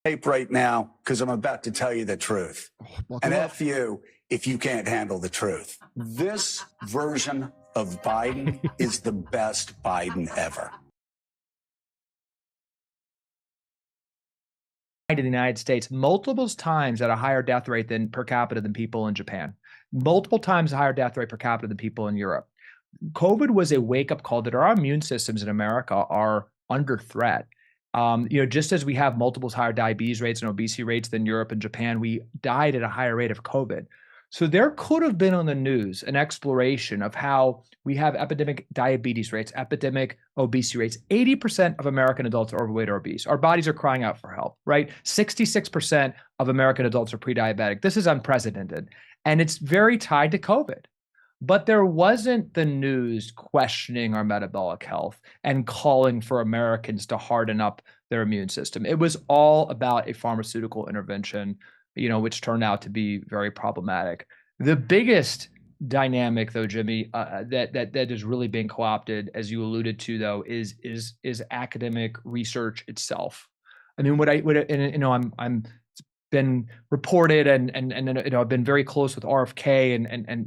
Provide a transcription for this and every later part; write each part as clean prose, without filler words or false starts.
tape right now because I'm about to tell you the truth. And F you if you can't handle the truth. This version of Biden is the best Biden ever. In the United States, multiple times at a higher death rate than per capita than people in Japan, multiple times a higher death rate per capita than people in Europe. COVID was a wake-up call that our immune systems in America are under threat. Just as we have multiples higher diabetes rates and obesity rates than Europe and Japan, we died at a higher rate of COVID. So there could have been on the news an exploration of how we have epidemic diabetes rates, epidemic obesity rates. 80% of American adults are overweight or obese. Our bodies are crying out for help, right? 66% of American adults are pre-diabetic. This is unprecedented. And it's very tied to COVID. But there wasn't the news questioning our metabolic health and calling for Americans to harden up their immune system. It was all about a pharmaceutical intervention, which turned out to be very problematic. The biggest dynamic, though, Jimmy, that is really being co-opted, as you alluded to, though, is academic research itself. I mean, I'm been reported and I've been very close with RFK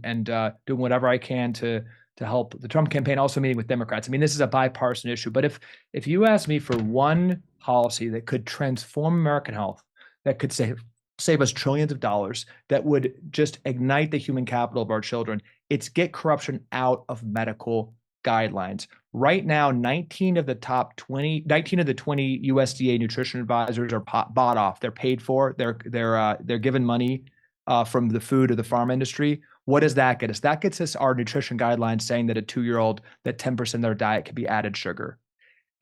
and doing whatever I can to help the Trump campaign, also meeting with Democrats. I mean, this is a bipartisan issue, but if you ask me for one policy that could transform American health, that could save us trillions of dollars, that would just ignite the human capital of our children, it's get corruption out of medical guidelines. Right now, 19 of the 20 USDA nutrition advisors are bought off. They're paid for. They're given money from the food or the farm industry. What does that get us? That gets us our nutrition guidelines saying that a 2-year-old, that 10% of their diet could be added sugar.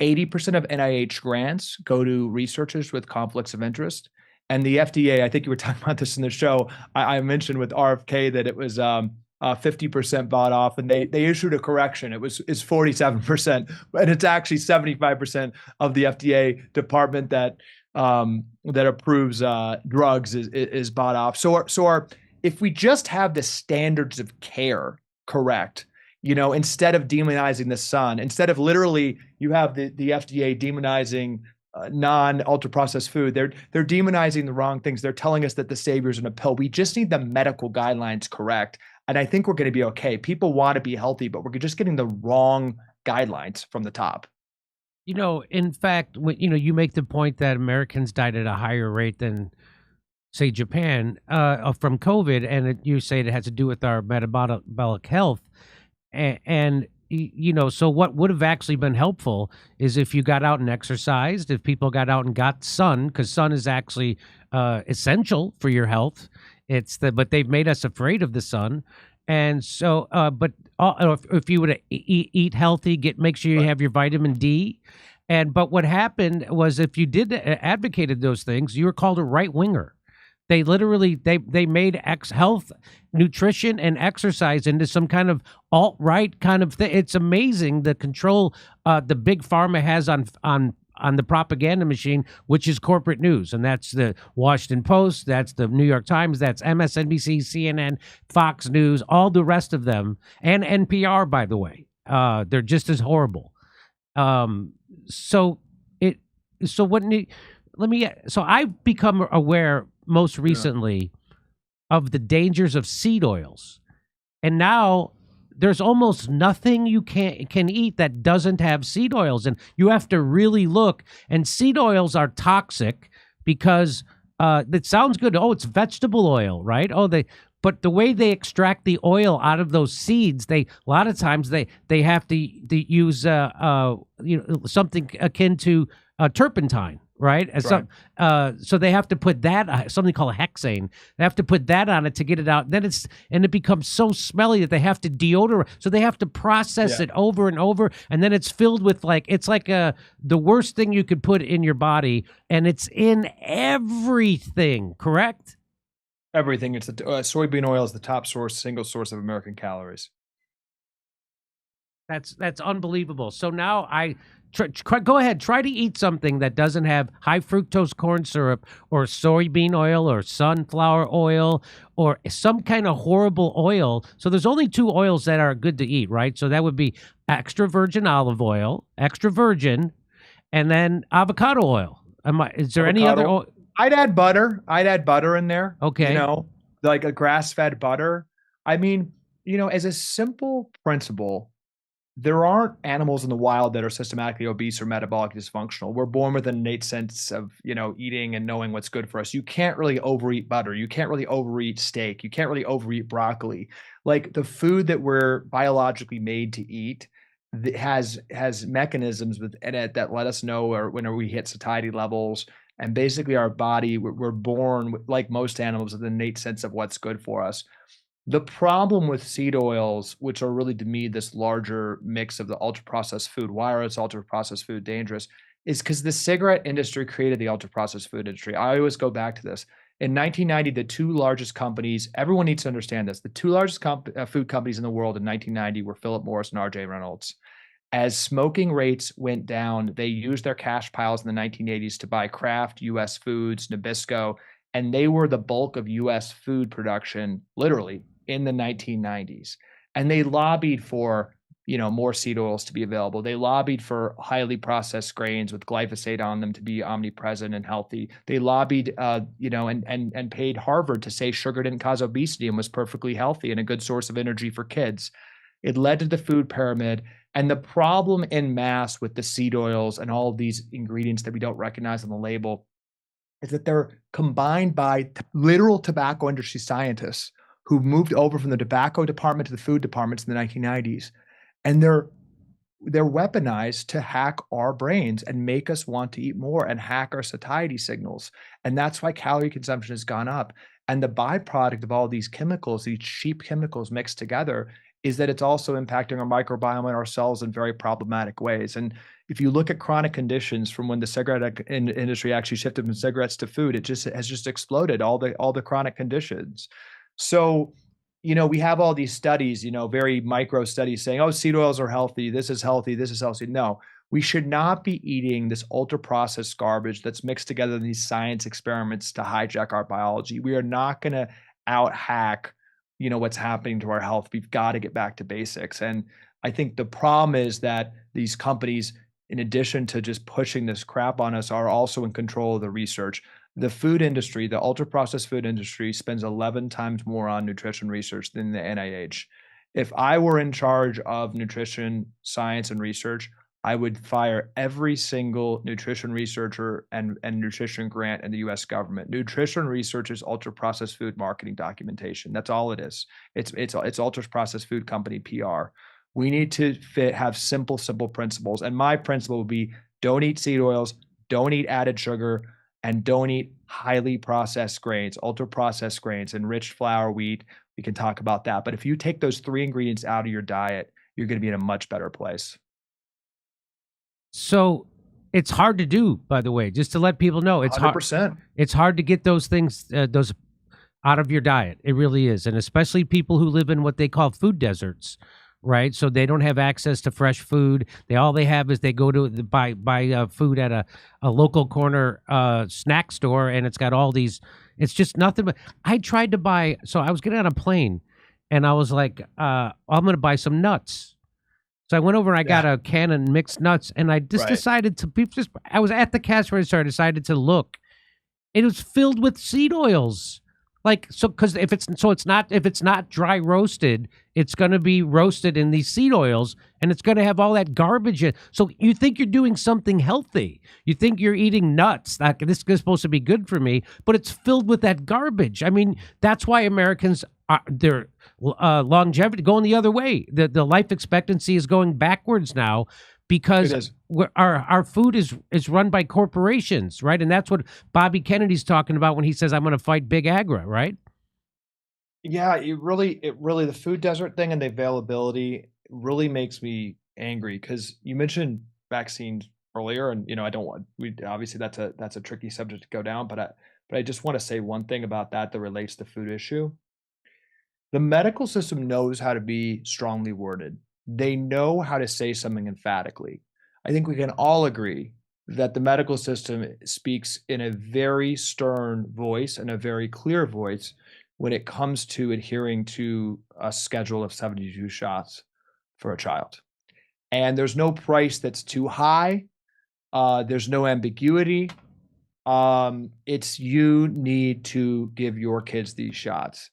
80% of NIH grants go to researchers with conflicts of interest. And the FDA, I think you were talking about this in the show, I mentioned with RFK that it was 50% bought off, and they issued a correction. It's 47%, and it's actually 75% of the FDA department that approves drugs is bought off. So if we just have the standards of care correct, instead of demonizing the sun, instead of literally you have the FDA demonizing non-ultra processed food, they're demonizing the wrong things. They're telling us that the savior's in a pill. We just need the medical guidelines correct. And I think we're going to be okay. People want to be healthy, but we're just getting the wrong guidelines from the top. In fact, you make the point that Americans died at a higher rate than, say, Japan from COVID, and you say it has to do with our metabolic health. And so what would have actually been helpful is if you got out and exercised, if people got out and got sun, because sun is actually essential for your health. But they've made us afraid of the sun. And so, if you would eat healthy, make sure you have your vitamin D. But what happened was if you did advocated those things, you were called a right winger. They literally, they made health, nutrition, and exercise into some kind of alt-right kind of thing. It's amazing the control the big pharma has on the propaganda machine, which is corporate news. And that's the Washington Post, that's the New York Times, that's MSNBC, CNN, Fox News, all the rest of them, and NPR, by the way. They're just as horrible. So I've become aware most recently of the dangers of seed oils. And now there's almost nothing you can eat that doesn't have seed oils. And you have to really look. And seed oils are toxic because it sounds good. Oh, it's vegetable oil, right? But the way they extract the oil out of those seeds, a lot of times they have to use something akin to turpentine. Right. So they have to put that, something called hexane. They have to put that on it to get it out. Then it becomes so smelly that they have to deodorize. So they have to process it over and over. And then it's filled with the worst thing you could put in your body. And it's in everything, correct? Everything. It's soybean oil is the top single source of American calories. That's unbelievable. So now go ahead, try to eat something that doesn't have high fructose corn syrup or soybean oil or sunflower oil or some kind of horrible oil. So there's only 2 oils that are good to eat, right? So that would be extra virgin olive oil, extra virgin, and then avocado oil. Is there any other oil? I'd add butter. I'd add butter in there. Okay. You know, like a grass-fed butter. I mean, you know, as a simple principle, there aren't animals in the wild that are systematically obese or metabolically dysfunctional. We're born with an innate sense of, you know, eating and knowing what's good for us. You can't really overeat butter. You can't really overeat steak. You can't really overeat broccoli. Like the food that we're biologically made to eat has mechanisms within it that let us know or when we hit satiety levels. And basically, our body, we're born like most animals with an innate sense of what's good for us. The problem with seed oils, which are really to me this larger mix of the ultra processed food, why is ultra processed food dangerous? Is because the cigarette industry created the ultra processed food industry. I always go back to this. In 1990, the two largest companies, everyone needs to understand this, the two largest food companies in the world in 1990 were Philip Morris and R.J. Reynolds. As smoking rates went down, they used their cash piles in the 1980s to buy Kraft, U.S. Foods, Nabisco, and they were the bulk of U.S. food production, literally, in the 1990s. And they lobbied for, you know, more seed oils to be available. They lobbied for highly processed grains with glyphosate on them to be omnipresent and healthy. They lobbied, you know, and paid Harvard to say sugar didn't cause obesity and was perfectly healthy and a good source of energy for kids. It led to the food pyramid. And the problem in mass with the seed oils and all of these ingredients that we don't recognize on the label is that they're combined by literal tobacco industry scientists who moved over from the tobacco department to the food departments in the 1990s. And they're weaponized to hack our brains and make us want to eat more and hack our satiety signals. And that's why calorie consumption has gone up. And the byproduct of all these chemicals, these cheap chemicals mixed together, is that it's also impacting our microbiome and our cells in very problematic ways. And if you look at chronic conditions from when the cigarette industry actually shifted from cigarettes to food, it just has just exploded, all the chronic conditions. So, you know, we have all these studies, you know, very micro studies saying, oh, seed oils are healthy, this is healthy, this is healthy. No, we should not be eating this ultra processed garbage that's mixed together in these science experiments to hijack our biology. We are not going to out hack, you know, what's happening to our health. We've got to get back to basics. And I think the problem is that these companies, in addition to just pushing this crap on us, are also in control of the research. The food industry, the ultra processed food industry, spends 11 times more on nutrition research than the NIH. If I were in charge of nutrition science and research, I would fire every single nutrition researcher and nutrition grant in the US government. Nutrition research is ultra processed food marketing documentation. That's all it is. It's ultra processed food company PR. We need to have simple principles. And my principle would be don't eat seed oils, don't eat added sugar, and don't eat highly processed grains, ultra processed grains, enriched flour, wheat. We can talk about that. But if you take those three ingredients out of your diet, you're going to be in a much better place. So it's hard to do, by the way, just to let people know. It's 100%. hard. It's hard to get those things, those out of your diet. It really is. And especially people who live in what they call food deserts, right? So they don't have access to fresh food. All they have is they go to buy food at a local corner snack store, and it's got all these. It's just nothing but. I tried to buy. So I was getting on a plane, and I was like, I'm going to buy some nuts. So I went over and I got a can of mixed nuts, and I just decided to. I was at the cash register. I decided to look. It was filled with seed oils. Like, so, because if it's not dry roasted, it's going to be roasted in these seed oils, and it's going to have all that garbage in. So you think you're doing something healthy. You think you're eating nuts. Like, this is supposed to be good for me, but it's filled with that garbage. I mean, that's why Americans their longevity going the other way. The life expectancy is going backwards now because our food is run by corporations, right? And that's what Bobby Kennedy's talking about when he says, I'm going to fight big agra, right? Yeah, it really, the food desert thing and the availability really makes me angry, because you mentioned vaccines earlier, and, you know, obviously that's a tricky subject to go down, but I just want to say one thing about that relates to the food issue. The medical system knows how to be strongly worded. They know how to say something emphatically. I think we can all agree that the medical system speaks in a very stern voice and a very clear voice when it comes to adhering to a schedule of 72 shots for a child. And there's no price that's too high. There's no ambiguity. It's you need to give your kids these shots.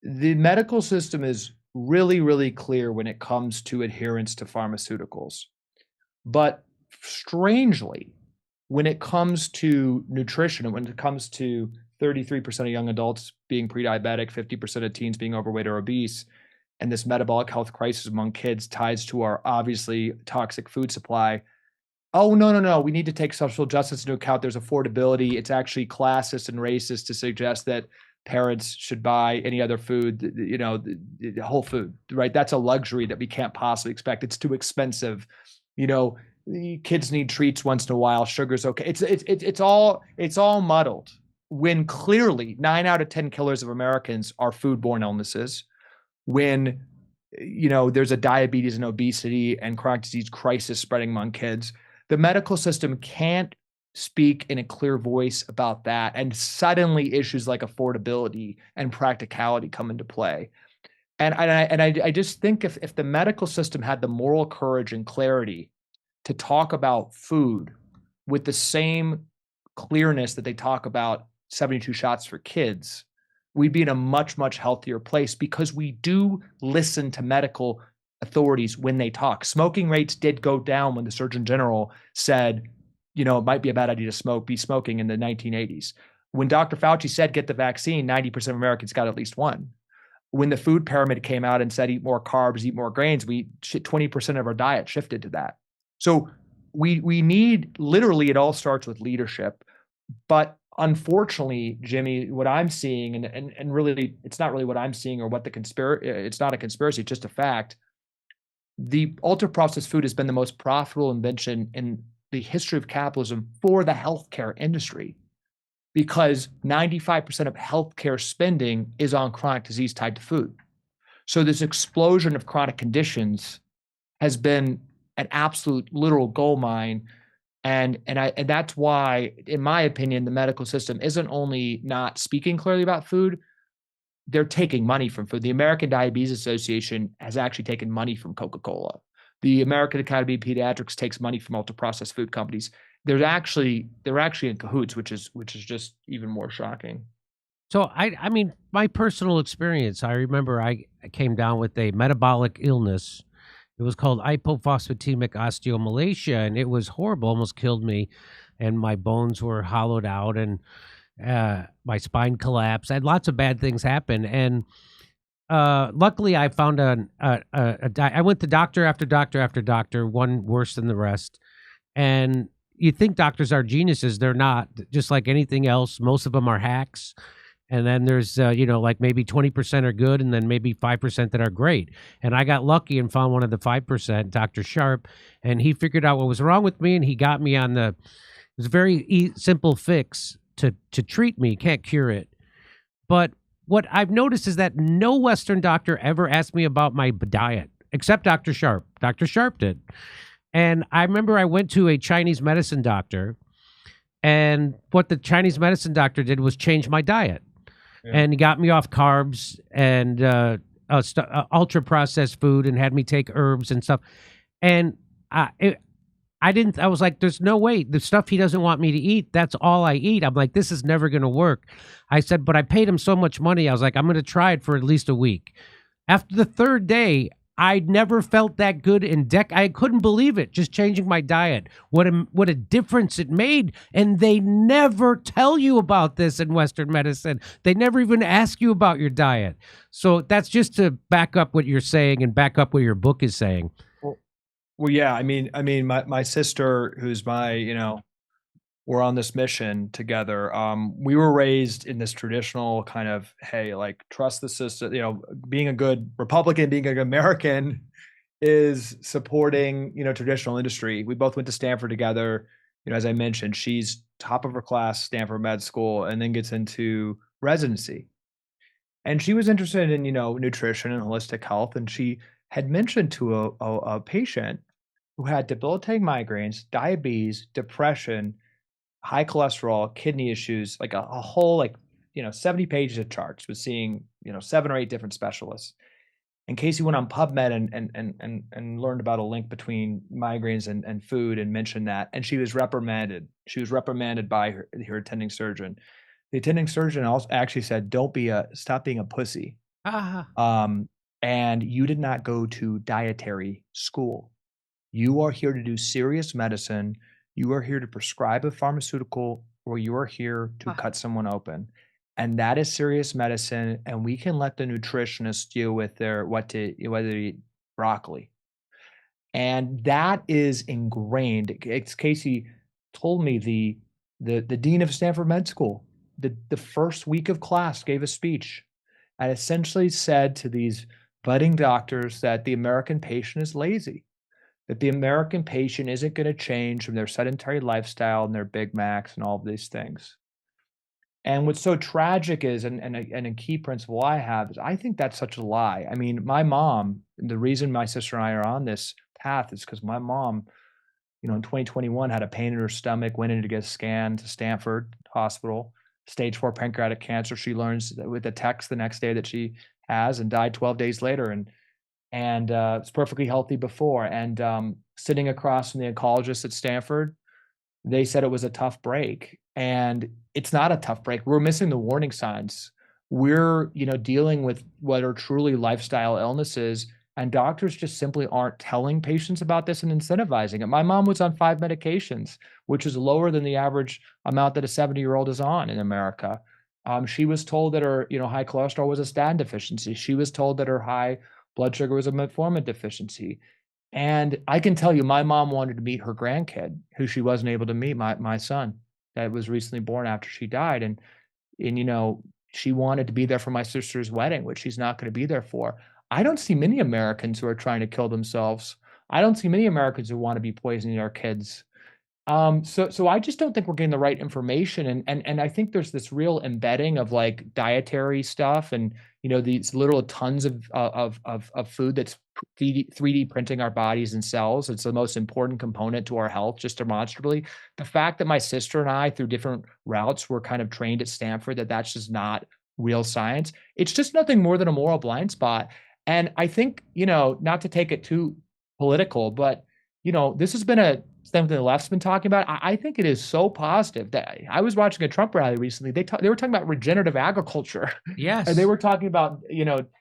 The medical system is really, really clear when it comes to adherence to pharmaceuticals. But strangely, when it comes to nutrition and when it comes to 33% of young adults being pre-diabetic, 50% of teens being overweight or obese, and this metabolic health crisis among kids ties to our obviously toxic food supply. Oh, no, no, no. We need to take social justice into account. There's affordability. It's actually classist and racist to suggest that parents should buy any other food, you know, the whole food, right? That's a luxury that we can't possibly expect. It's too expensive. You know, kids need treats once in a while. Sugar's okay. It's all muddled when clearly 9 out of 10 killers of Americans are foodborne illnesses. When, you know, there's a diabetes and obesity and chronic disease crisis spreading among kids. The medical system can't speak in a clear voice about that. And suddenly issues like affordability and practicality come into play. And I just think if the medical system had the moral courage and clarity to talk about food with the same clearness that they talk about 72 shots for kids, we'd be in a much, much healthier place because we do listen to medical authorities when they talk. Smoking rates did go down when the Surgeon General said, you know, it might be a bad idea to be smoking in the 1980s. When Dr. Fauci said, get the vaccine, 90% of Americans got at least one. When the food pyramid came out and said, eat more carbs, eat more grains, 20% of our diet shifted to that. So we need, literally, it all starts with leadership. But unfortunately, Jimmy, what I'm seeing, and really, it's not really what I'm seeing or what it's not a conspiracy, it's just a fact. The ultra-processed food has been the most profitable invention in the history of capitalism for the healthcare industry because 95% of healthcare spending is on chronic disease tied to food. So this explosion of chronic conditions has been an absolute literal gold mine. And that's why, in my opinion, the medical system isn't only not speaking clearly about food, they're taking money from food. The American Diabetes Association has actually taken money from Coca-Cola. The American Academy of Pediatrics takes money from ultra-processed food companies. They're actually in cahoots, which is just even more shocking. So I mean, my personal experience, I remember I came down with a metabolic illness. It was called hypophosphatemic osteomalacia, and it was horrible, almost killed me. And my bones were hollowed out, and my spine collapsed. I had lots of bad things happen, and luckily I found I went to doctor after doctor after doctor, one worse than the rest. And you think doctors are geniuses. They're not. Just like anything else, most of them are hacks. And then there's, you know, like maybe 20% are good and then maybe 5% that are great. And I got lucky and found one of the 5%, Dr. Sharp, and he figured out what was wrong with me, and he got me on it was a very simple fix to treat me. Can't cure it. But what I've noticed is that no Western doctor ever asked me about my diet, except Dr. Sharp. Dr. Sharp did. And I remember I went to a Chinese medicine doctor, and what the Chinese medicine doctor did was change my diet. Yeah. And he got me off carbs and ultra processed food and had me take herbs and stuff. And I was like, there's no way. The stuff he doesn't want me to eat, that's all I eat. I'm like, this is never going to work. I said, but I paid him so much money. I was like, I'm going to try it for at least a week. After the third day, I never felt that good in I couldn't believe it, just changing my diet. What a difference it made. And they never tell you about this in Western medicine. They never even ask you about your diet. So that's just to back up what you're saying and back up what your book is saying. Well, yeah, I mean, my sister, who's we're on this mission together. We were raised in this traditional kind of, hey, like, trust the system. You know, being a good Republican, being a good American is supporting, traditional industry. We both went to Stanford together. As I mentioned, she's top of her class, Stanford Med School, and then gets into residency. And she was interested in, nutrition and holistic health. And she had mentioned to a patient who had debilitating migraines, diabetes, depression, high cholesterol, kidney issues, like a whole 70 pages of charts, was seeing 7 or 8 different specialists. And Casey went on PubMed and learned about a link between migraines and food and mentioned that. And she was reprimanded. She was reprimanded by her attending surgeon. The attending surgeon also actually said, stop being a pussy. And you did not go to dietary school. You are here to do serious medicine. You are here to prescribe a pharmaceutical, or you are here to cut someone open. And that is serious medicine. And we can let the nutritionist deal with whether to eat broccoli. And that is ingrained. It's Casey told me the dean of Stanford Med School, the first week of class gave a speech and essentially said to these budding doctors that the American patient is lazy, that the American patient isn't going to change from their sedentary lifestyle and their Big Macs and all of these things. And what's so tragic is, and a key principle I have is, I think that's such a lie. I mean, my mom, the reason my sister and I are on this path is because my mom, in 2021 had a pain in her stomach, went in to get a scan to Stanford Hospital, stage 4 pancreatic cancer. She learns with a text the next day that she has, and died 12 days later. And it's perfectly healthy before. And sitting across from the oncologist at Stanford, they said it was a tough break. And it's not a tough break. We're missing the warning signs. We're, dealing with what are truly lifestyle illnesses, and doctors just simply aren't telling patients about this and incentivizing it. My mom was on 5 medications, which is lower than the average amount that a 70-year-old is on in America. She was told that her, high cholesterol was a statin deficiency. She was told that her high blood sugar was a metformin deficiency. And I can tell you, my mom wanted to meet her grandkid, who she wasn't able to meet, my son, that was recently born after she died. And she wanted to be there for my sister's wedding, which she's not going to be there for. I don't see many Americans who are trying to kill themselves. I don't see many Americans who want to be poisoning our kids. So I just don't think we're getting the right information. And I think there's this real embedding of like dietary stuff and, these literal tons of food that's 3D printing our bodies and cells. It's the most important component to our health, just demonstrably. The fact that my sister and I, through different routes, were kind of trained at Stanford, that's just not real science. It's just nothing more than a moral blind spot. And I think, not to take it too political, but, this has been something the left's been talking about. I think it is so positive that I was watching a Trump rally recently. They were talking about regenerative agriculture. Yes. And they were talking about,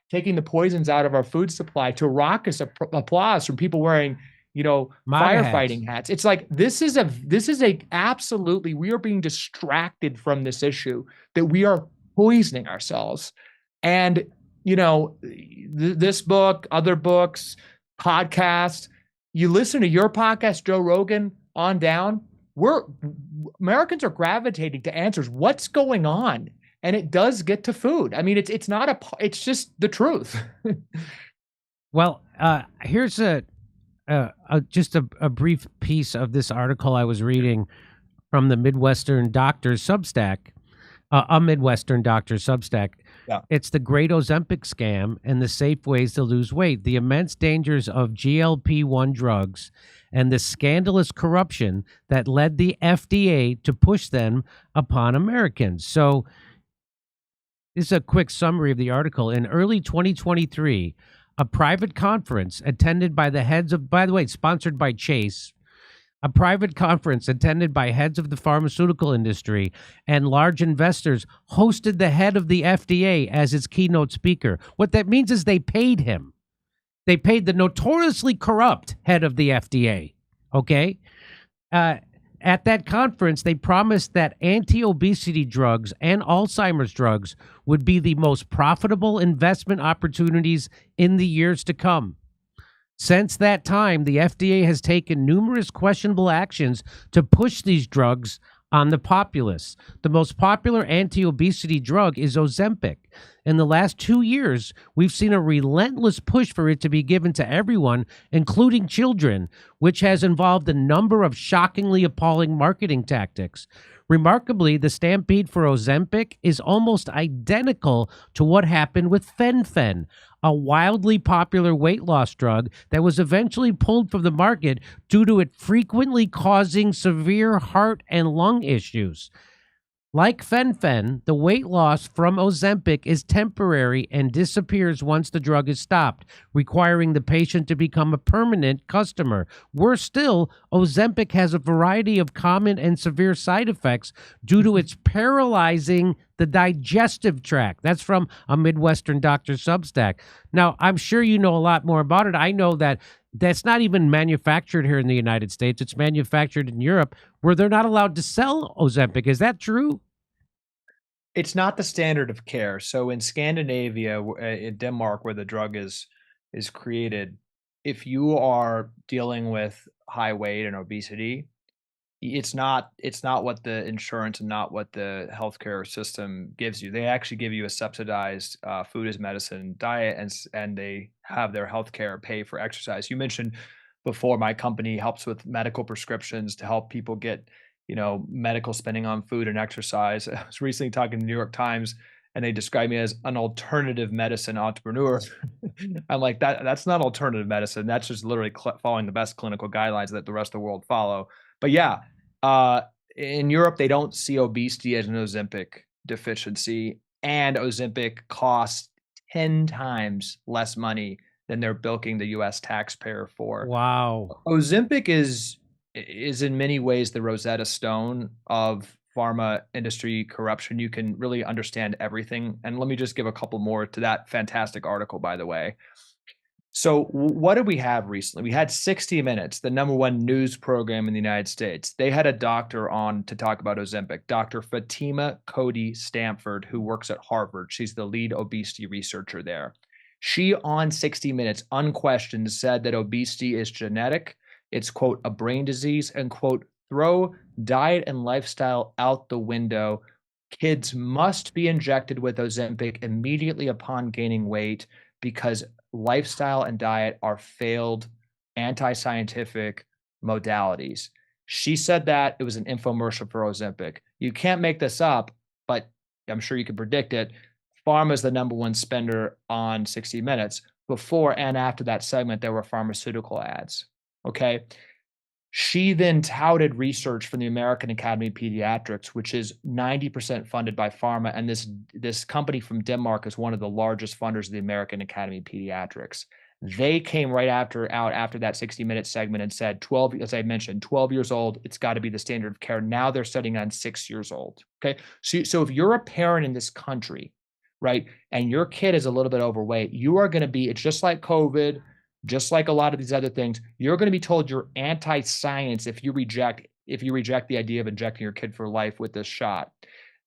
taking the poisons out of our food supply, to raucous applause from people wearing, firefighting hats. It's like, this is a absolutely, we are being distracted from this issue, that we are poisoning ourselves. And, this book, other books, podcasts, you listen to your podcast, Joe Rogan, on down, Americans are gravitating to answers. What's going on? And it does get to food. I mean, it's just the truth. Well, here's just a brief piece of this article I was reading from the Midwestern Doctors Substack, a Midwestern Doctors Substack. Yeah. It's the Great Ozempic Scam and the Safe Ways to Lose Weight, the immense dangers of GLP-1 drugs, and the scandalous corruption that led the FDA to push them upon Americans. So this is a quick summary of the article. In early 2023, a private conference attended by the heads of, by the way, sponsored by Chase, a private conference attended by heads of the pharmaceutical industry and large investors hosted the head of the FDA as its keynote speaker. What that means is they paid him. They paid the notoriously corrupt head of the FDA, okay? At that conference, they promised that anti-obesity drugs and Alzheimer's drugs would be the most profitable investment opportunities in the years to come. Since that time, the FDA has taken numerous questionable actions to push these drugs on the populace. The most popular anti-obesity drug is Ozempic. In the last 2 years, we've seen a relentless push for it to be given to everyone, including children, which has involved a number of shockingly appalling marketing tactics. Remarkably, the stampede for Ozempic is almost identical to what happened with Fen-Phen, a wildly popular weight loss drug that was eventually pulled from the market due to it frequently causing severe heart and lung issues. Like fen-phen, the weight loss from Ozempic is temporary and disappears once the drug is stopped, requiring the patient to become a permanent customer. Worse still, Ozempic has a variety of common and severe side effects due to its paralyzing the digestive tract. That's from a Midwestern doctor Substack. Now, I'm sure you know a lot more about it. I know that that's not even manufactured here in the United States. It's manufactured in Europe, where they're not allowed to sell Ozempic. Is that true? It's not the standard of care. So in Scandinavia, in Denmark, where the drug is created, if you are dealing with high weight and obesity, it's not what the insurance and not what the healthcare system gives you. They actually give you a subsidized food as medicine diet, and they have their healthcare pay for exercise. You mentioned before my company helps with medical prescriptions to help people get, medical spending on food and exercise. I was recently talking to the New York Times, and they describe me as an alternative medicine entrepreneur. I'm like, that's not alternative medicine. That's just literally following the best clinical guidelines that the rest of the world follow. But yeah, in Europe, they don't see obesity as an Ozempic deficiency, and Ozempic costs 10 times less money than they're bilking the U.S. taxpayer for. Wow. Ozempic is in many ways the Rosetta Stone of pharma industry corruption. You can really understand everything. And let me just give a couple more to that fantastic article, by the way. So what did we have recently? We had 60 Minutes, the #1 news program in the United States. They had a doctor on to talk about Ozempic, Dr. Fatima Cody Stanford, who works at Harvard. She's the lead obesity researcher there. She, on 60 Minutes, unquestioned, said that obesity is genetic. It's, quote, a brain disease, and, quote, throw diet and lifestyle out the window. Kids must be injected with Ozempic immediately upon gaining weight because lifestyle and diet are failed anti-scientific modalities. She said that. It was an infomercial for Ozempic. You can't make this up, but I'm sure you can predict it. Pharma is the #1 spender on 60 Minutes. Before and after that segment, there were pharmaceutical ads. Okay. She then touted research from the American Academy of Pediatrics, which is 90% funded by pharma. And this company from Denmark is one of the largest funders of the American Academy of Pediatrics. They came right after that 60 Minutes segment and said, 12, as I mentioned, 12 years old, it's got to be the standard of care. Now they're studying on 6 years old. Okay. So if you're a parent in this country, right, and your kid is a little bit overweight, you are going to be, it's just like COVID, just like a lot of these other things, you're going to be told you're anti-science if you reject the idea of injecting your kid for life with this shot.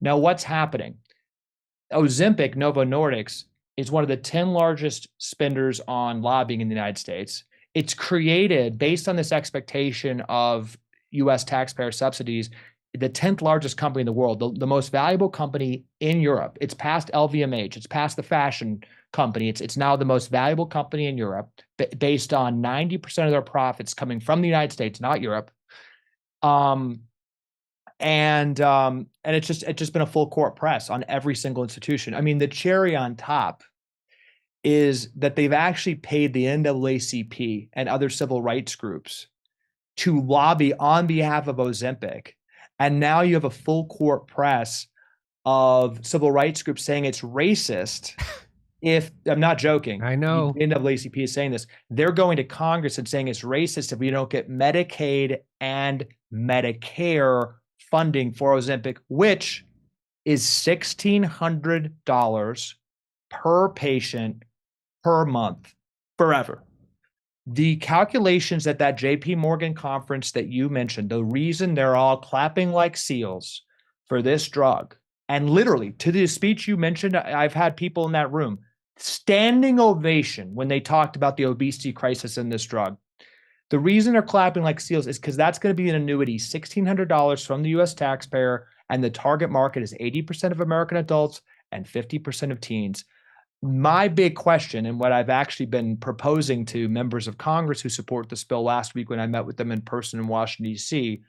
Now, what's happening? Ozempic, Novo Nordisk, is one of the 10 largest spenders on lobbying in the United States. It's created based on this expectation of U.S. taxpayer subsidies, the 10th largest company in the world, the most valuable company in Europe. It's past LVMH. It's past the fashion company. It's now the most valuable company in Europe, based on 90% of their profits coming from the United States, not Europe. And it's just been a full court press on every single institution. I mean, the cherry on top is that they've actually paid the NAACP and other civil rights groups to lobby on behalf of Ozempic. And now you have a full court press of civil rights groups saying it's racist. If I'm not joking, I know the NAACP is saying this. They're going to Congress and saying it's racist if we don't get Medicaid and Medicare funding for Ozempic, which is $1,600 per patient per month forever. The calculations at that JP Morgan conference that you mentioned, the reason they're all clapping like seals for this drug, and literally to the speech you mentioned, I've had people in that room standing ovation when they talked about the obesity crisis in this drug. The reason they're clapping like seals is because that's going to be an annuity, $1,600 from the U.S. taxpayer, and the target market is 80% of American adults and 50% of teens. My big question, and what I've actually been proposing to members of Congress who support this bill last week when I met with them in person in Washington, D.C.,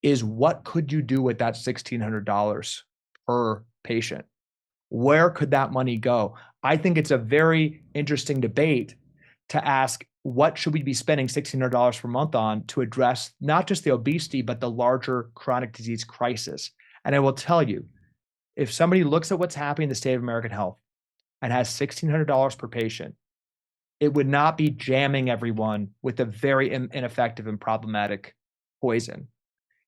is what could you do with that $1,600 per patient? Where could that money go? I think it's a very interesting debate to ask, what should we be spending $1,600 per month on to address not just the obesity, but the larger chronic disease crisis? And I will tell you, if somebody looks at what's happening in the state of American health and has $1,600 per patient, it would not be jamming everyone with a very ineffective and problematic poison.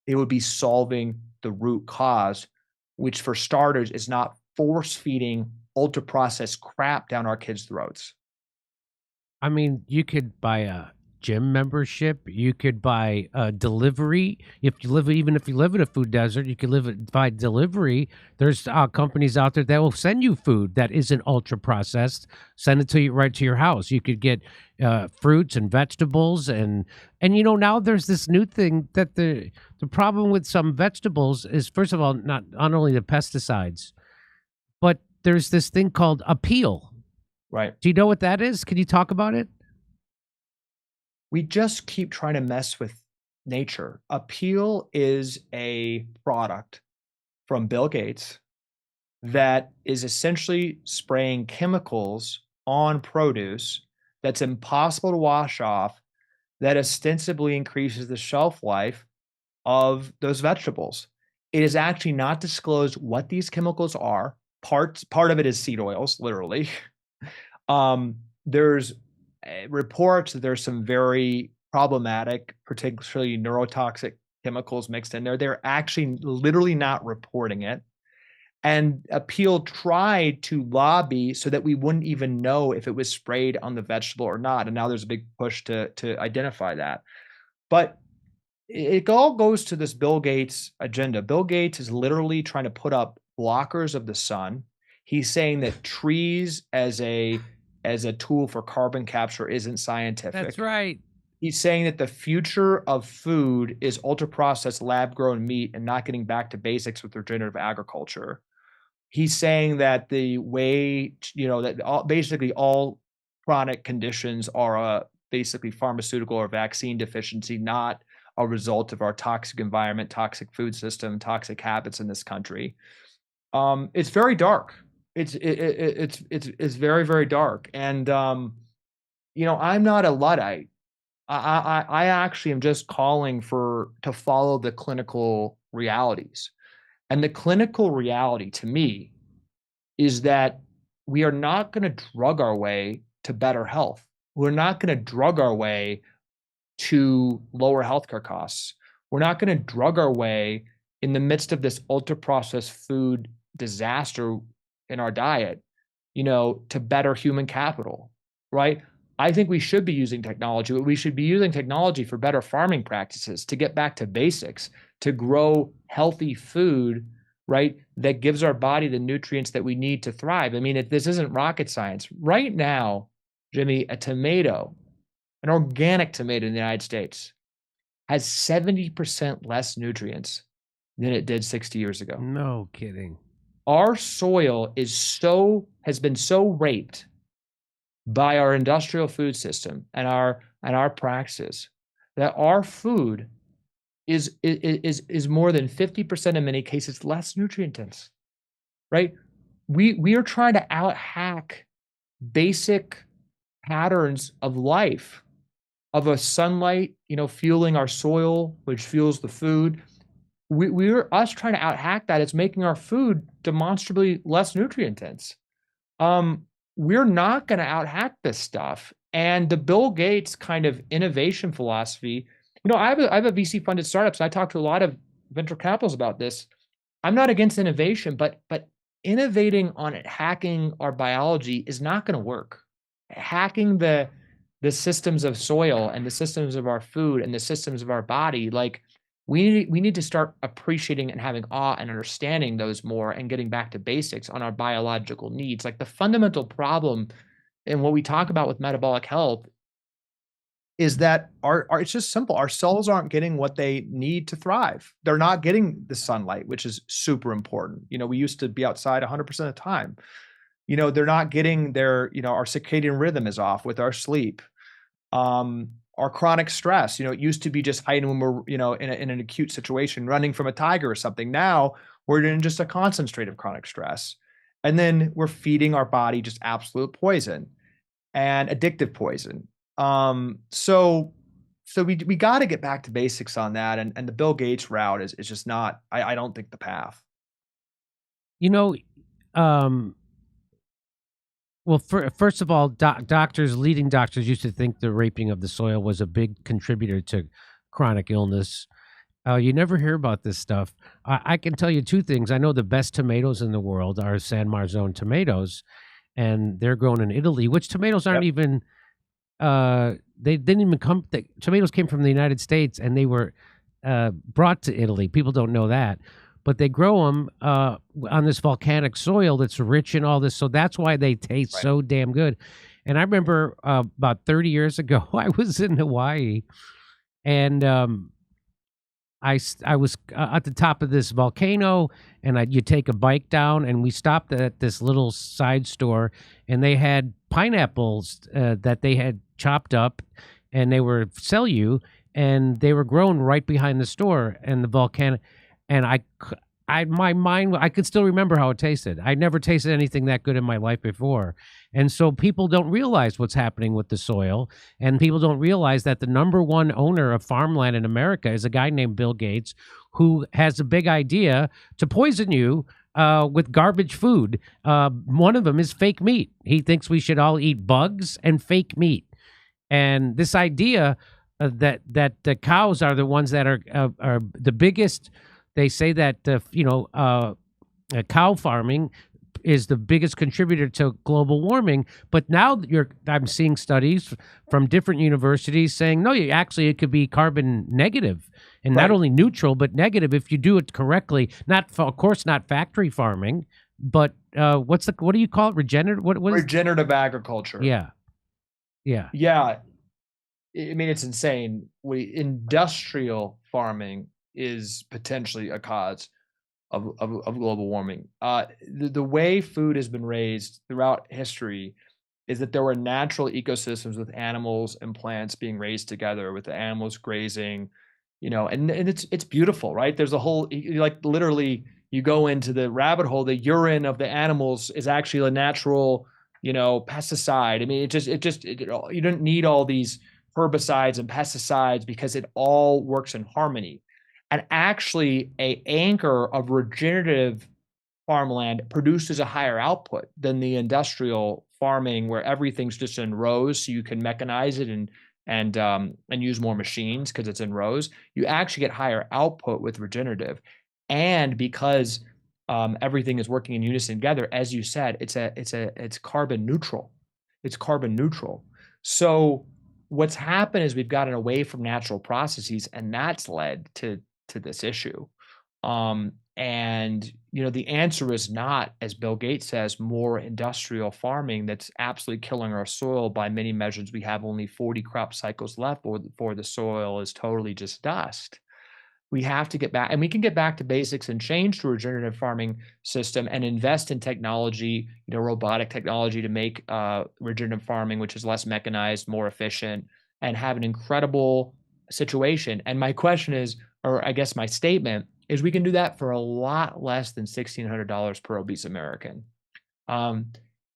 It would be solving the root cause, which for starters is not force feeding ultra processed crap down our kids' throats. I mean, you could buy a gym membership. You could buy a delivery. Even if you live in a food desert, you could buy delivery. There's companies out there that will send you food that isn't ultra processed, send it to you right to your house. You could get fruits and vegetables, and now there's this new thing that the problem with some vegetables is, first of all, not only the pesticides, but there's this thing called a peel. Right. Do you know what that is? Can you talk about it? We just keep trying to mess with nature. A peel is a product from Bill Gates that is essentially spraying chemicals on produce that's impossible to wash off, that ostensibly increases the shelf life of those vegetables. It is actually not disclosed what these chemicals are. Part of it is seed oils, literally. There's reports that there's some very problematic, particularly neurotoxic chemicals mixed in there. They're actually literally not reporting it. And Appeal tried to lobby so that we wouldn't even know if it was sprayed on the vegetable or not. And now there's a big push to identify that. But it all goes to this Bill Gates agenda. Bill Gates is literally trying to put up blockers of the sun. He's saying that trees as a tool for carbon capture isn't scientific. That's right. He's saying that the future of food is ultra-processed lab-grown meat and not getting back to basics with regenerative agriculture. He's saying that the way, basically all chronic conditions are basically pharmaceutical or vaccine deficiency, not a result of our toxic environment, toxic food system, toxic habits in this country. It's very dark. It's very, very dark. And, I'm not a Luddite. I actually am just calling to follow the clinical realities. And the clinical reality to me is that we are not going to drug our way to better health. We're not going to drug our way to lower healthcare costs. We're not going to drug our way in the midst of this ultra-processed food disaster in our diet, to better human capital, right? I think we should be using technology, but we should be using technology for better farming practices, to get back to basics, to grow healthy food, right, that gives our body the nutrients that we need to thrive. I mean, this isn't rocket science. Right now, Jimmy, a tomato, an organic tomato in the United States, has 70% less nutrients than it did 60 years ago. No kidding. Our soil has been so raped by our industrial food system and our practices that our food is more than 50% in many cases less nutrient dense, right? We are trying to out-hack basic patterns of life, of a sunlight, fueling our soil, which fuels the food. Us trying to out-hack that is making our food demonstrably less nutrient dense. We're not going to out-hack this stuff. And the Bill Gates kind of innovation philosophy, I have a VC-funded startups, and I talk to a lot of venture capitals about this. I'm not against innovation, but innovating on it, hacking our biology is not going to work. Hacking the systems of soil and the systems of our food and the systems of our body, like we need to start appreciating and having awe and understanding those more and getting back to basics on our biological needs. Like the fundamental problem in what we talk about with metabolic health is that it's just simple. Our cells aren't getting what they need to thrive. They're not getting the sunlight, which is super important. We used to be outside 100% of the time. They're not getting our circadian rhythm is off with our sleep. Our chronic stress, it used to be just hiding when we're, in an acute situation, running from a tiger or something. Now we're in just a constant state of chronic stress. And then we're feeding our body just absolute poison and addictive poison. So we got to get back to basics on that. And the Bill Gates route is just not, I don't think, the path. You know, well, first of all, leading doctors used to think the raping of the soil was a big contributor to chronic illness. You never hear about this stuff. I can tell you two things. I know the best tomatoes in the world are San Marzone tomatoes, and they're grown in Italy, which tomatoes aren't even, they didn't even come, tomatoes came from the United States, and they were brought to Italy. People don't know that. But they grow them on this volcanic soil that's rich in all this. So that's why they taste so damn good. And I remember about 30 years ago, I was in Hawaii, and I was at the top of this volcano, and you take a bike down, and we stopped at this little side store, and they had pineapples that they had chopped up, and they were sell you, and they were grown right behind the store, and the volcano. And my mind, I could still remember how it tasted. I'd never tasted anything that good in my life before. And so people don't realize what's happening with the soil. And people don't realize that the number one owner of farmland in America is a guy named Bill Gates, who has a big idea to poison you with garbage food. One of them is fake meat. He thinks we should all eat bugs and fake meat. And this idea that the cows are the ones that are the biggest. They say that cow farming is the biggest contributor to global warming. But now I'm seeing studies from different universities saying no, it could be carbon negative, and not only neutral but negative if you do it correctly. Of course, not factory farming, but what do you call it? Regenerative? Regenerative agriculture. Yeah. I mean, it's insane. Industrial farming is potentially a cause of global warming. The way food has been raised throughout history is that there were natural ecosystems with animals and plants being raised together, with the animals grazing, and it's beautiful, right? There's a whole, like, literally, you go into the rabbit hole, the urine of the animals is actually a natural, pesticide. I mean, you don't need all these herbicides and pesticides because it all works in harmony. And actually, an anchor of regenerative farmland produces a higher output than the industrial farming, where everything's just in rows, so you can mechanize it and use more machines because it's in rows. You actually get higher output with regenerative, and because everything is working in unison together, as you said, it's carbon neutral. It's carbon neutral. So what's happened is we've gotten away from natural processes, and that's led to this issue. And the answer is not, as Bill Gates says, more industrial farming that's absolutely killing our soil. By many measures, we have only 40 crop cycles left before the soil is totally just dust. We have to get back, and we can get back to basics and change to a regenerative farming system and invest in technology, robotic technology, to make regenerative farming, which is less mechanized, more efficient, and have an incredible situation. And my question is, or I guess my statement is, we can do that for a lot less than $1,600 per obese American.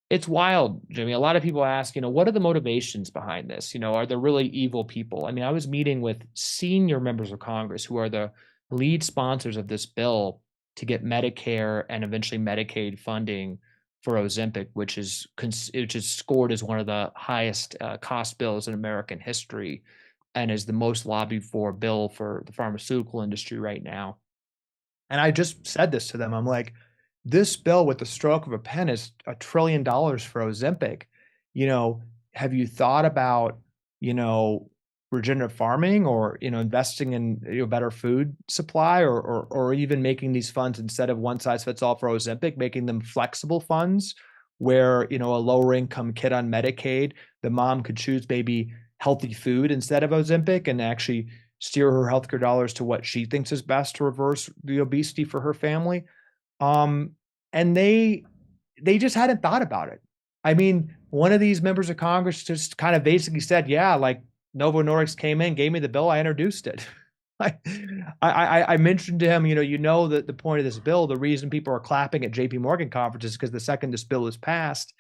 It's wild, Jimmy. A lot of people ask, what are the motivations behind this? Are there really evil people? I mean, I was meeting with senior members of Congress who are the lead sponsors of this bill to get Medicare and eventually Medicaid funding for Ozempic, which is scored as one of the highest cost bills in American history, and is the most lobbied for bill for the pharmaceutical industry right now. And I just said this to them. I'm like, this bill with the stroke of a pen is $1 trillion for Ozempic. Have you thought about, regenerative farming, or, investing in better food supply, or even making these funds, instead of one size fits all for Ozempic, making them flexible funds where, a lower income kid on Medicaid, the mom could choose maybe healthy food instead of Ozempic, and actually steer her healthcare dollars to what she thinks is best to reverse the obesity for her family. And they just hadn't thought about it. I mean, one of these members of Congress just kind of basically said, yeah, like, Novo Nordisk came in, gave me the bill, I introduced it. I mentioned to him, that the point of this bill, the reason people are clapping at JP Morgan conferences is because the second this bill is passed,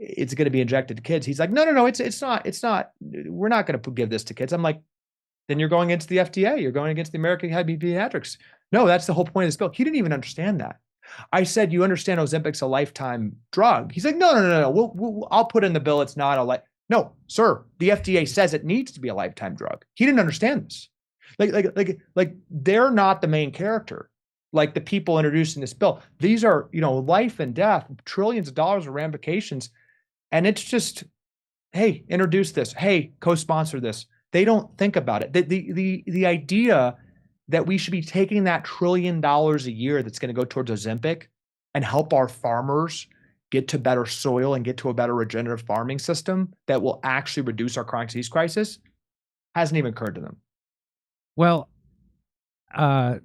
it's going to be injected to kids. He's like, no, it's not. We're not going to give this to kids. I'm like, then you're going against the FDA. You're going against the American Academy of Pediatrics. No, that's the whole point of this bill. He didn't even understand that. I said, you understand Ozempic's a lifetime drug? He's like, no. I'll put in the bill. It's not a No, sir. The FDA says it needs to be a lifetime drug. He didn't understand this. Like they're not the main character. Like the people introducing this bill. These are, life and death, trillions of dollars of ramifications. And it's just, hey, introduce this. Hey, co-sponsor this. They don't think about it. The idea that we should be taking that $1 trillion a year that's going to go towards Ozempic and help our farmers get to better soil and get to a better regenerative farming system that will actually reduce our chronic disease crisis hasn't even occurred to them. Well, the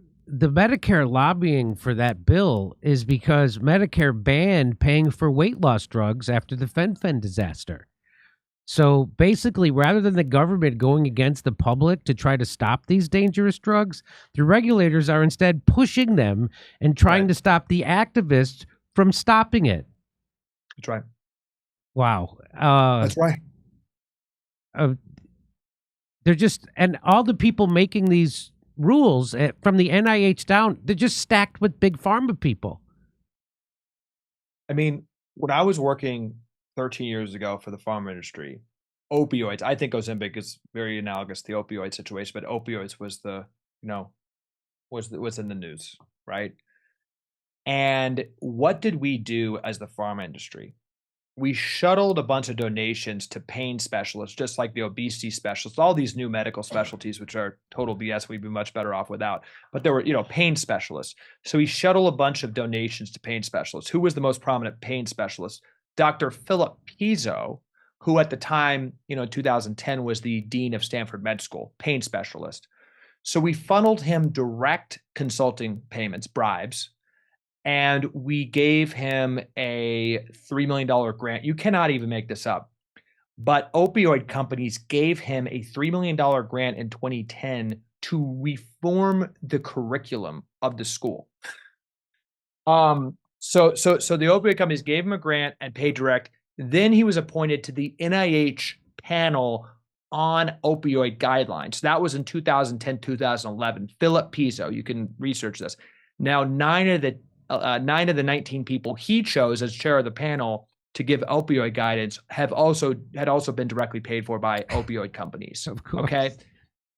Medicare lobbying for that bill is because Medicare banned paying for weight loss drugs after the fen-phen disaster. So basically, rather than the government going against the public to try to stop these dangerous drugs, the regulators are instead pushing them and trying to stop the activists from stopping it. That's right. Wow. That's right. They're just, and all the people making these rules from the NIH down, they're just stacked with big pharma people. I mean, when I was working 13 years ago for the pharma industry, opioids, I think Ozempic is very analogous to the opioid situation, but opioids was was in the news, right? And what did we do as the pharma industry? We shuttled a bunch of donations to pain specialists, just like the obesity specialists, all these new medical specialties, which are total BS. We'd be much better off without. But there were, pain specialists. So we shuttle a bunch of donations to pain specialists. Who was the most prominent pain specialist? Dr. Philip Pizzo, who at the time, 2010 was the dean of Stanford Med School, pain specialist. So we funneled him direct consulting payments, bribes, and we gave him a $3 million grant. You cannot even make this up. But opioid companies gave him a $3 million grant in 2010 to reform the curriculum of the school. So the opioid companies gave him a grant and paid direct. Then he was appointed to the NIH panel on opioid guidelines. That was in 2010, 2011. Philip Pizzo, you can research this. Now, 9 of the 19 people he chose as chair of the panel to give opioid guidance had also been directly paid for by opioid companies. Of course. Okay.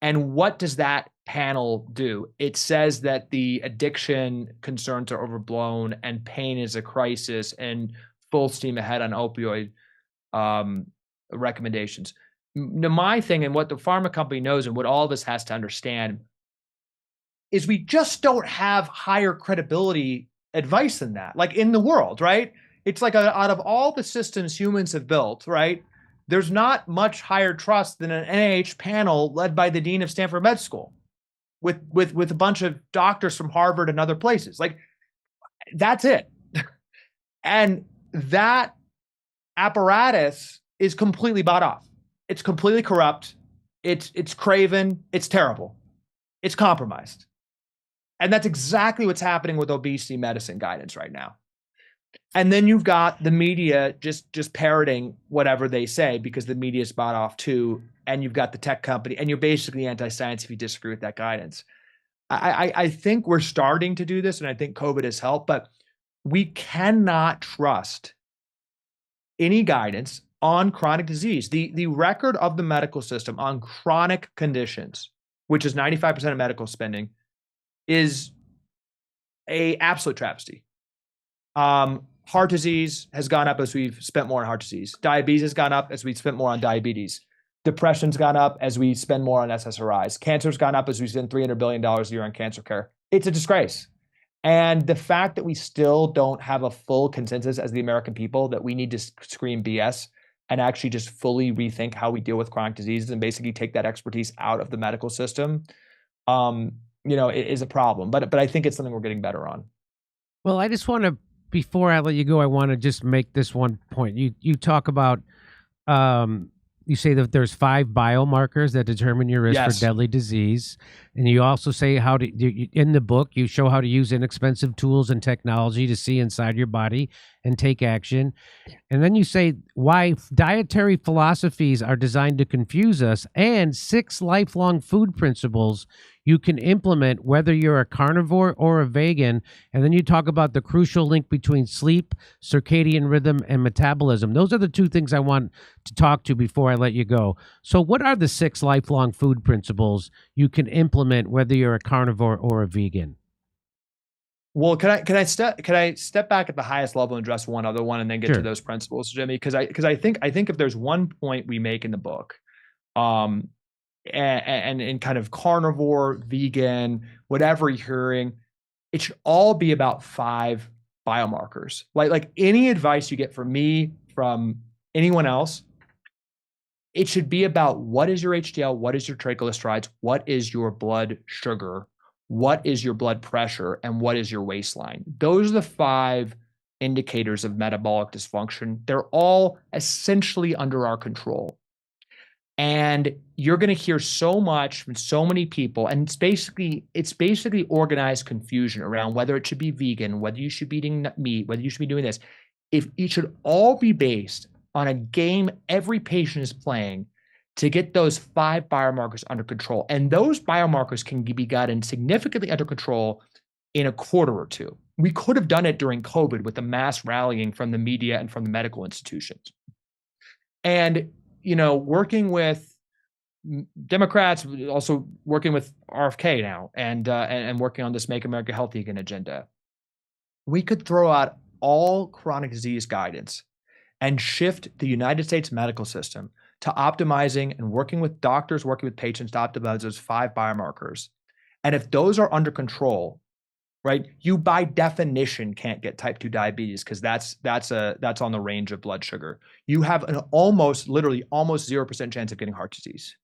And what does that panel do? It says that the addiction concerns are overblown and pain is a crisis and full steam ahead on opioid recommendations. My thing, and what the pharma company knows and what all of us has to understand, is we just don't have higher credibility advice than that, like in the world, right? It's like out of all the systems humans have built, right? There's not much higher trust than an NIH panel led by the dean of Stanford Med School with a bunch of doctors from Harvard and other places. Like, that's it. And that apparatus is completely bought off. It's completely corrupt. It's craven. It's terrible. It's compromised. And that's exactly what's happening with obesity medicine guidance right now. And then you've got the media just parroting whatever they say because the media is bought off too. And you've got the tech company, and you're basically anti-science if you disagree with that guidance. I think we're starting to do this, and I think COVID has helped, but we cannot trust any guidance on chronic disease. The record of the medical system on chronic conditions, which is 95% of medical spending, is a absolute travesty. Heart disease has gone up as we've spent more on heart disease. Diabetes has gone up as we've spent more on diabetes. Depression's gone up as we spend more on SSRIs. Cancer's gone up as we spend $300 billion a year on cancer care. It's a disgrace. And the fact that we still don't have a full consensus as the American people that we need to scream BS and actually just fully rethink how we deal with chronic diseases and basically take that expertise out of the medical system, it is a problem. But I think it's something we're getting better on. Well, I just want to, before I let you go, I want to just make this one point. You talk about, you say that there's 5 biomarkers that determine your risk for deadly disease. And you also say in the book, you show how to use inexpensive tools and technology to see inside your body and take action. And then you say why dietary philosophies are designed to confuse us, and 6 lifelong food principles you can implement whether you're a carnivore or a vegan. And then you talk about the crucial link between sleep, circadian rhythm, and metabolism. Those are the two things I want to talk to before I let you go. So what are the 6 lifelong food principles you can implement whether you're a carnivore or a vegan? Well, can I step back at the highest level and address one other one and then get to those principles, Jimmy? Because I think if there's one point we make in the book, and in kind of carnivore, vegan, whatever you're hearing, it should all be about 5 biomarkers. Like any advice you get from me, from anyone else, it should be about what is your HDL, what is your triglycerides, what is your blood sugar, what is your blood pressure, and what is your waistline. Those are the 5 indicators of metabolic dysfunction. They're all essentially under our control. And you're going to hear so much from so many people, and it's basically organized confusion around whether it should be vegan, whether you should be eating meat, whether you should be doing this. If it should all be based on a game every patient is playing to get those 5 biomarkers under control. And those biomarkers can be gotten significantly under control in a quarter or 2. We could have done it during COVID with the mass rallying from the media and from the medical institutions. And, you know, working with Democrats, also working with RFK now, and working on this Make America Healthy Again agenda, we could throw out all chronic disease guidance and shift the United States medical system to optimizing and working with doctors, working with patients to optimize those 5 biomarkers. And if those are under control, right, you by definition can't get type 2 diabetes because that's on the range of blood sugar. You have an literally almost 0% chance of getting heart disease.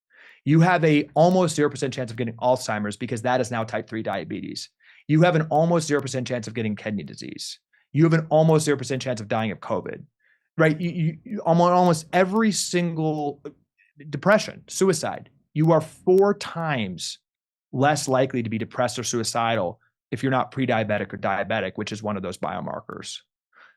You have a almost 0% chance of getting Alzheimer's because that is now type 3 diabetes. You have an almost 0% chance of getting kidney disease. You have an almost 0% chance of dying of COVID. Right, you almost every single depression, suicide, you are 4 times less likely to be depressed or suicidal if you're not pre-diabetic or diabetic, which is one of those biomarkers.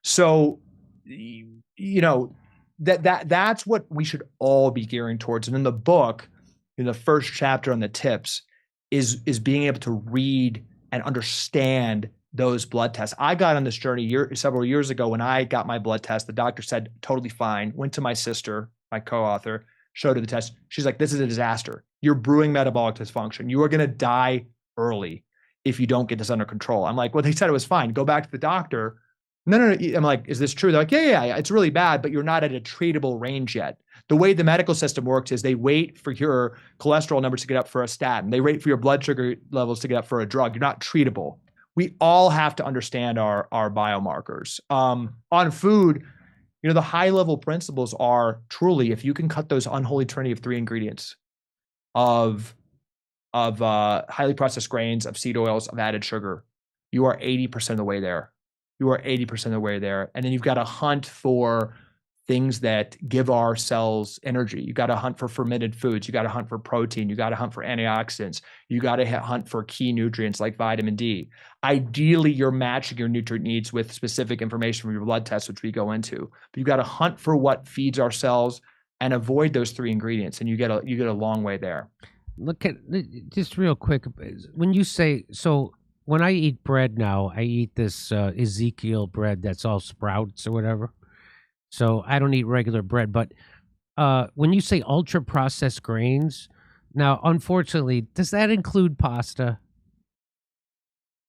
So, you know, that's what we should all be gearing towards. And in the book, in the first chapter on the tips, is being able to read and understand those blood tests. I got on this journey several years ago when I got my blood test. The doctor said, totally fine. Went to my sister, my co-author, showed her the test. She's like, this is a disaster. You're brewing metabolic dysfunction. You are going to die early if you don't get this under control. I'm like, well, they said it was fine. Go back to the doctor. No. I'm like, is this true? They're like, yeah, it's really bad, but you're not at a treatable range yet. The way the medical system works is they wait for your cholesterol numbers to get up for a statin. They wait for your blood sugar levels to get up for a drug. You're not treatable. We all have to understand our biomarkers. On food, you know, the high level principles are truly, if you can cut those unholy trinity of 3 ingredients of highly processed grains, of seed oils, of added sugar, you are 80% of the way there. You are 80% of the way there. And then you've got to hunt for things that give our cells energy. You got to hunt for fermented foods. You got to hunt for protein. You got to hunt for antioxidants. You got to hunt for key nutrients like vitamin D. Ideally, you're matching your nutrient needs with specific information from your blood test, which we go into. But you got to hunt for what feeds our cells and avoid those 3 ingredients, and you get a long way there. Look at just real quick. When you say, so when I eat bread now, I eat this Ezekiel bread that's all sprouts or whatever. So I don't eat regular bread. But when you say ultra processed grains, now, unfortunately, does that include pasta?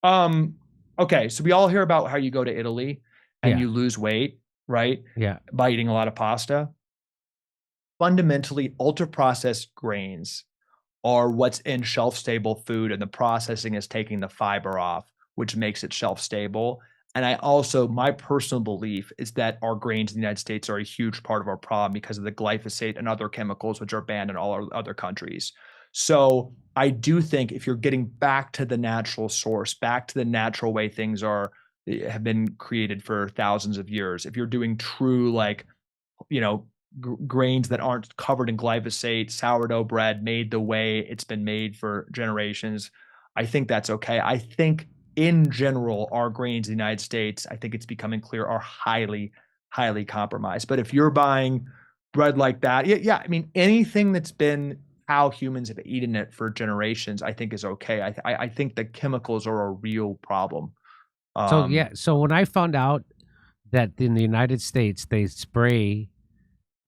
Okay, so we all hear about how you go to Italy and you lose weight, right? Yeah. By eating a lot of pasta. Fundamentally, ultra processed grains are what's in shelf-stable food, and the processing is taking the fiber off, which makes it shelf-stable. And my personal belief is that our grains in the United States are a huge part of our problem because of the glyphosate and other chemicals, which are banned in all our other countries. So I do think if you're getting back to the natural source, back to the natural way things have been created for thousands of years, if you're doing true, like, you know, grains that aren't covered in glyphosate, sourdough bread made the way it's been made for generations, I think that's okay. I think in general, our grains in the United States, I think it's becoming clear, are highly, highly compromised. But if you're buying bread like that, I mean, anything that's been how humans have eaten it for generations, I think is okay. I think the chemicals are a real problem. So yeah, so when I found out that in the United States they spray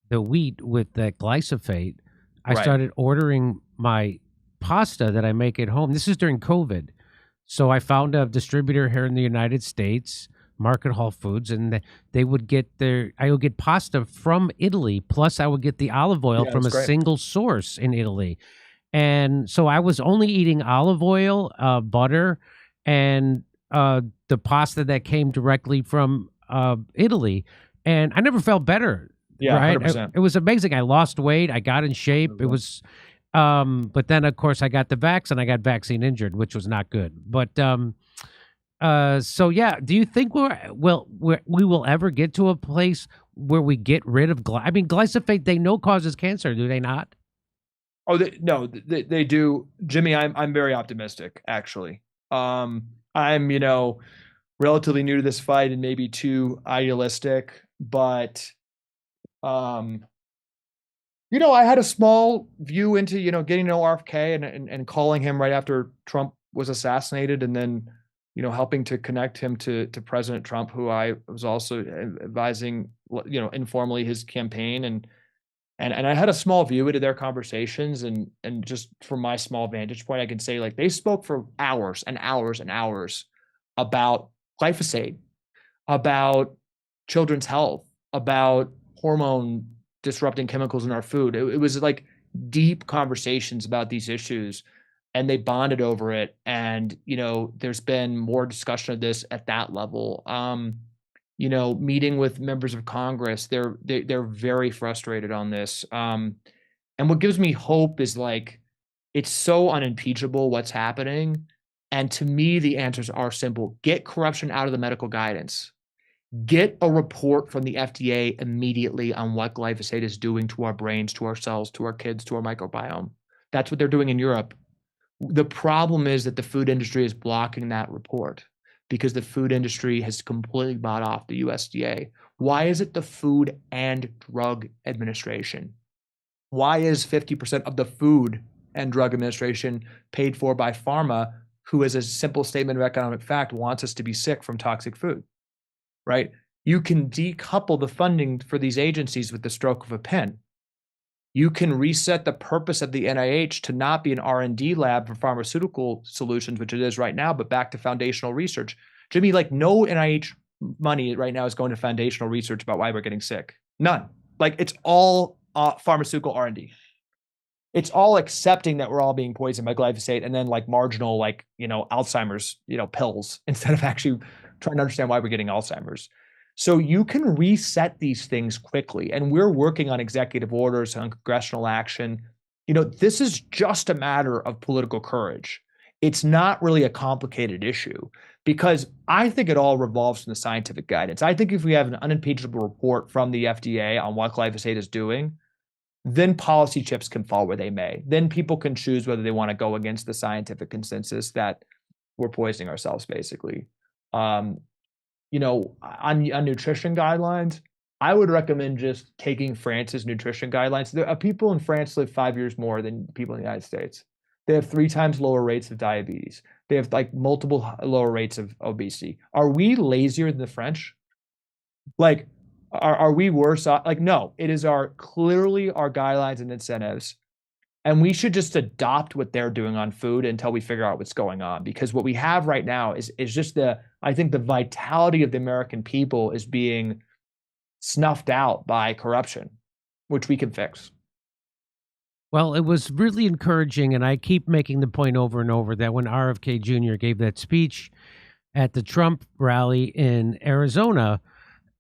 the wheat with that glyphosate, I Right. started ordering my pasta that I make at home. This is during COVID. So I found a distributor here in the United States, Market Hall Foods, and they would get I would get pasta from Italy, plus I would get the olive oil Yeah, from a that's great. single source in Italy. And so I was only eating olive oil, butter, and the pasta that came directly from Italy. And I never felt better. Yeah, right? 100%. It was amazing. I lost weight. I got in shape. It was, but then of course I got the vax and I got vaccine injured, which was not good. But so yeah, do you think we will ever get to a place where we get rid of I mean, glyphosate they know causes cancer, do they not? Oh, they do, Jimmy. I'm very optimistic, actually. I'm relatively new to this fight and maybe too idealistic, but I had a small view into getting to know RFK and calling him right after Trump was assassinated, and then helping to connect him to President Trump, who I was also advising informally his campaign, and I had a small view into their conversations, and just from my small vantage point, I can say like they spoke for hours and hours and hours about glyphosate, about children's health, about hormone disrupting chemicals in our food. It was like deep conversations about these issues, and they bonded over it. And there's been more discussion of this at that level. Meeting with members of Congress, they're very frustrated on this. And what gives me hope is like it's so unimpeachable what's happening. And to me, the answers are simple. Get corruption out of the medical guidance. Get a report from the FDA immediately on what glyphosate is doing to our brains, to our cells, to our kids, to our microbiome. That's what they're doing in Europe. The problem is that the food industry is blocking that report because the food industry has completely bought off the USDA. Why is it the Food and Drug Administration? Why is 50% of the Food and Drug Administration paid for by pharma, who, as a simple statement of economic fact, wants us to be sick from toxic food? Right? You can decouple the funding for these agencies with the stroke of a pen. You can reset the purpose of the NIH to not be an R&D lab for pharmaceutical solutions, which it is right now, but back to foundational research. Jimmy, like no NIH money right now is going to foundational research about why we're getting sick. None. Like it's all pharmaceutical R&D. It's all accepting that we're all being poisoned by glyphosate, and then like marginal, like, Alzheimer's, pills, instead of actually trying to understand why we're getting Alzheimer's. So you can reset these things quickly. And we're working on executive orders, on congressional action. This is just a matter of political courage. It's not really a complicated issue, because I think it all revolves from the scientific guidance. I think if we have an unimpeachable report from the FDA on what glyphosate is doing, then policy chips can fall where they may. Then people can choose whether they want to go against the scientific consensus that we're poisoning ourselves, basically. On nutrition guidelines, I would recommend just taking France's nutrition guidelines. There are people in France live 5 years more than people in the United States. They have 3 times lower rates of diabetes. They have like multiple lower rates of obesity. Are we lazier than the French? Like, are we worse off? Like, no, it is clearly our guidelines and incentives. And we should just adopt what they're doing on food until we figure out what's going on. Because what we have right now is just I think the vitality of the American people is being snuffed out by corruption, which we can fix. Well, it was really encouraging, and I keep making the point over and over that when RFK Jr. gave that speech at the Trump rally in Arizona,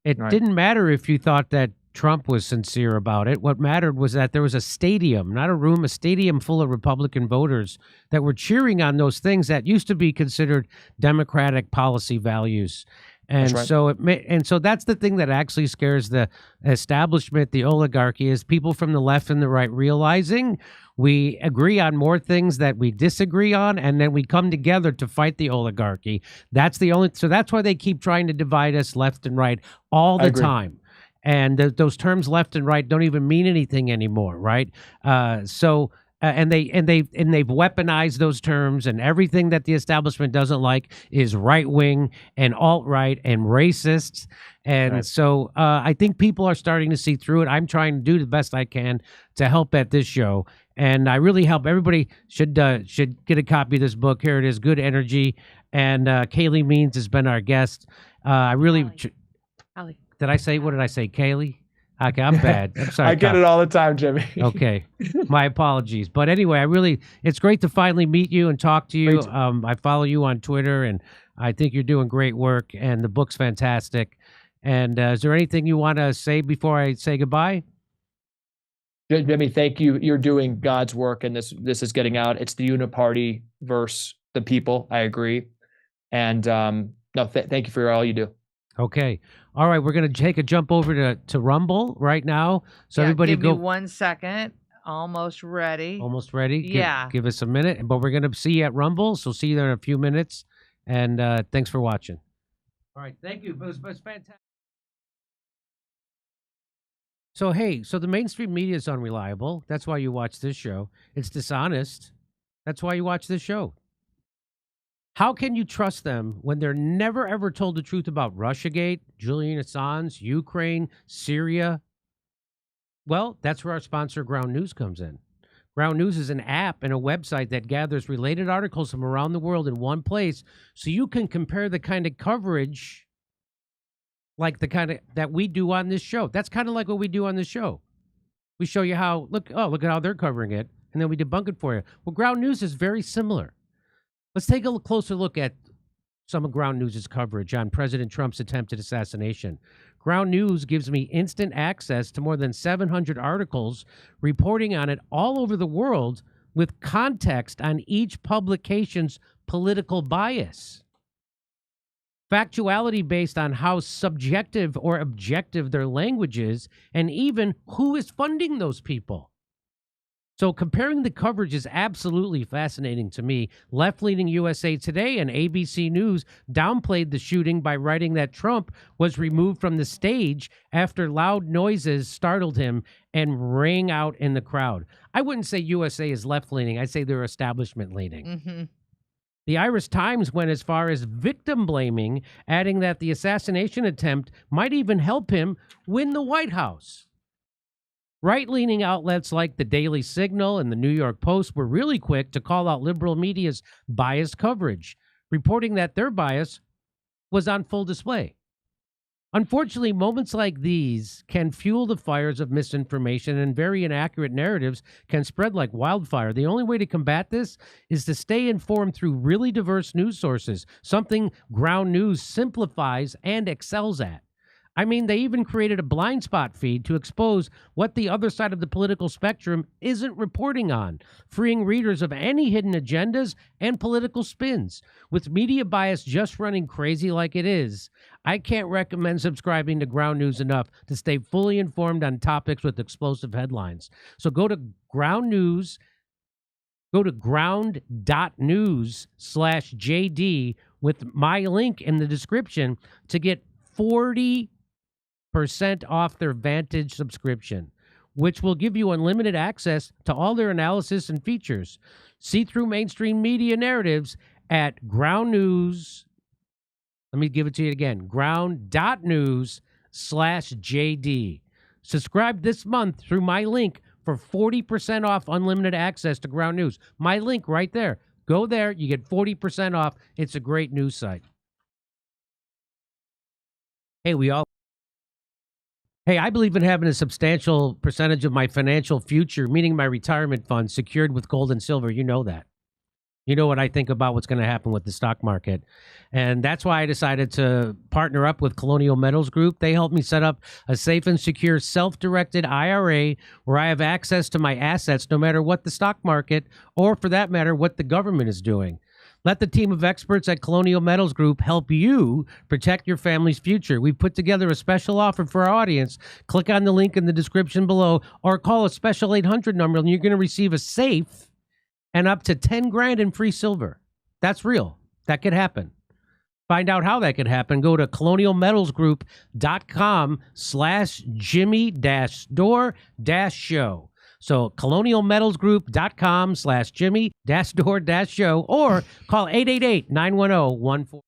it didn't matter if you thought that Trump was sincere about it. What mattered was that there was a stadium, not a room, a stadium full of Republican voters that were cheering on those things that used to be considered Democratic policy values. And so so that's the thing that actually scares the establishment, the oligarchy, is people from the left and the right realizing we agree on more things that we disagree on, and then we come together to fight the oligarchy. So that's why they keep trying to divide us left and right all the time. And those terms left and right don't even mean anything anymore, right? So and they've weaponized those terms, and everything that the establishment doesn't like is right wing and alt right and racist. And so I think people are starting to see through it. I'm trying to do the best I can to help at this show, and I really help. Everybody should get a copy of this book. Here it is, Good Energy. And Kaylee Means has been our guest. I really did I say, what did I say, Kaylee? Okay, I'm bad. I'm sorry. I get it all the time, Jimmy. Okay, my apologies. But anyway, it's great to finally meet you and talk to you. I follow you on Twitter, and I think you're doing great work, and the book's fantastic. And is there anything you want to say before I say goodbye? Jimmy, thank you. You're doing God's work, and this is getting out. It's the uniparty versus the people. I agree. And thank you for all you do. Okay. All right. We're going to take a jump over to Rumble right now. So everybody give me 1 second. Almost ready. Almost ready? Yeah. Give us a minute. But we're going to see you at Rumble. So see you there in a few minutes. And thanks for watching. All right. Thank you. It was fantastic. So, hey, so the mainstream media is unreliable. That's why you watch this show. It's dishonest. That's why you watch this show. How can you trust them when they're never, ever told the truth about Russiagate, Julian Assange, Ukraine, Syria? Well, that's where our sponsor, Ground News, comes in. Ground News is an app and a website that gathers related articles from around the world in one place so you can compare the kind of coverage like the kind of that we do on this show. That's kind of like what we do on this show. We show you how, look at how they're covering it, and then we debunk it for you. Well, Ground News is very similar. Let's take a closer look at some of Ground News' coverage on President Trump's attempted assassination. Ground News gives me instant access to more than 700 articles reporting on it all over the world with context on each publication's political bias. Factuality based on how subjective or objective their language is, and even who is funding those people. So comparing the coverage is absolutely fascinating to me. Left-leaning USA Today and ABC News downplayed the shooting by writing that Trump was removed from the stage after loud noises startled him and rang out in the crowd. I wouldn't say USA is left-leaning. I'd say they're establishment-leaning. Mm-hmm. The Irish Times went as far as victim blaming, adding that the assassination attempt might even help him win the White House. Right-leaning outlets like the Daily Signal and the New York Post were really quick to call out liberal media's biased coverage, reporting that their bias was on full display. Unfortunately, moments like these can fuel the fires of misinformation, and very inaccurate narratives can spread like wildfire. The only way to combat this is to stay informed through really diverse news sources, something Ground News simplifies and excels at. I mean, they even created a blind spot feed to expose what the other side of the political spectrum isn't reporting on, freeing readers of any hidden agendas and political spins. With media bias just running crazy like it is, I can't recommend subscribing to Ground News enough to stay fully informed on topics with explosive headlines. So go to Ground News, go to ground.news/JD with my link in the description to get 40% off their Vantage subscription, which will give you unlimited access to all their analysis and features. See through mainstream media narratives at Ground News. Let me give it to you again. Ground.news/JD. Subscribe this month through my link for 40% off unlimited access to Ground News. My link right there. Go there. You get 40% off. It's a great news site. Hey, I believe in having a substantial percentage of my financial future, meaning my retirement fund, secured with gold and silver. You know that. You know what I think about what's going to happen with the stock market. And that's why I decided to partner up with Colonial Metals Group. They helped me set up a safe and secure self-directed IRA where I have access to my assets no matter what the stock market, or for that matter, what the government is doing. Let the team of experts at Colonial Metals Group help you protect your family's future. We've put together a special offer for our audience. Click on the link in the description below or call a special 800 number and you're going to receive a safe and up to 10 grand in free silver. That's real. That could happen. Find out how that could happen. Go to colonialmetalsgroup.com/Jimmy-Dore-show. So colonialmetalsgroup.com/Jimmy-Dore-Show or call 888-910-14.